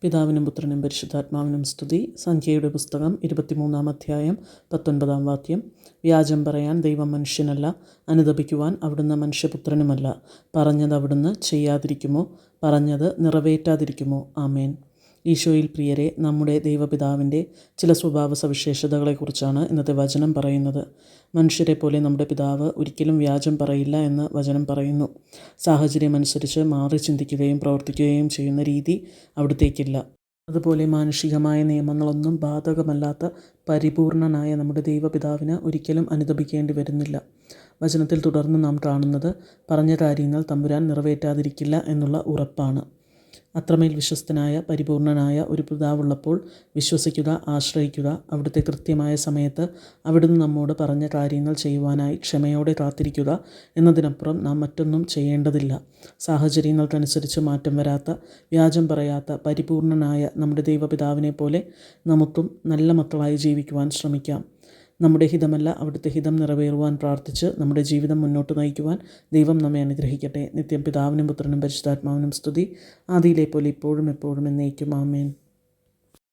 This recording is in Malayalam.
പിതാവിനും പുത്രനും പരിശുദ്ധാത്മാവിനും സ്തുതി. സംഖ്യയുടെ പുസ്തകം 23-ാം അധ്യായം 19-ാം വാക്യം. വ്യാജം പറയാൻ ദൈവം മനുഷ്യനല്ല, അനുതപിക്കുവാൻ അവിടുന്ന് മനുഷ്യപുത്രനുമല്ല. പറഞ്ഞത് അവിടുന്ന് ചെയ്യാതിരിക്കുമോ? പറഞ്ഞത് നിറവേറ്റാതിരിക്കുമോ? ആമേൻ. ഈശോയിൽ പ്രിയരെ, നമ്മുടെ ദൈവപിതാവിൻ്റെ ചില സ്വഭാവ സവിശേഷതകളെക്കുറിച്ചാണ് ഇന്നത്തെ വചനം പറയുന്നത്. മനുഷ്യരെ പോലെ നമ്മുടെ പിതാവ് ഒരിക്കലും വ്യാജം പറയില്ല എന്ന് വചനം പറയുന്നു. സാഹചര്യമനുസരിച്ച് മാറി ചിന്തിക്കുകയും പ്രവർത്തിക്കുകയും ചെയ്യുന്ന രീതി അവിടുത്തേക്കില്ല. അതുപോലെ മാനുഷികമായ നിയമങ്ങളൊന്നും ബാധകമല്ലാത്ത പരിപൂർണനായ നമ്മുടെ ദൈവപിതാവിന് ഒരിക്കലും അനുതപിക്കേണ്ടി വരുന്നില്ല. വചനത്തിൽ തുടർന്ന് നാം കാണുന്നത് പറഞ്ഞ കാര്യങ്ങൾ തമ്പുരാൻ നിറവേറ്റാതിരിക്കില്ല എന്നുള്ള ഉറപ്പാണ്. അത്രമേൽ വിശ്വസ്തനായ പരിപൂർണനായ ഒരു പിതാവുള്ളപ്പോൾ വിശ്വസിക്കുക, ആശ്രയിക്കുക. അവിടുത്തെ കൃത്യമായ സമയത്ത് അവിടുന്ന് നമ്മോട് പറഞ്ഞ കാര്യങ്ങൾ ചെയ്യുവാനായി ക്ഷമയോടെ കാത്തിരിക്കുക എന്നതിനപ്പുറം നാം മറ്റൊന്നും ചെയ്യേണ്ടതില്ല. സാഹചര്യങ്ങൾക്കനുസരിച്ച് മാറ്റം വരാത്ത, വ്യാജം പറയാത്ത പരിപൂർണനായ നമ്മുടെ ദൈവപിതാവിനെ പോലെ നമുക്കും നല്ല മക്കളായി ജീവിക്കുവാൻ ശ്രമിക്കാം. നമ്മുടെ ഹിതമല്ല, അവിടുത്തെ ഹിതം നിറവേറുവാൻ പ്രാർത്ഥിച്ച് നമ്മുടെ ജീവിതം മുന്നോട്ട് നയിക്കുവാൻ ദൈവം നമ്മെ അനുഗ്രഹിക്കട്ടെ. നിത്യം പിതാവിനും പുത്രനും പരിശുദ്ധാത്മാവിനും സ്തുതി. ആദിയിലെ പോലെ ഇപ്പോഴും എപ്പോഴും എന്നേക്കും. ആമേൻ.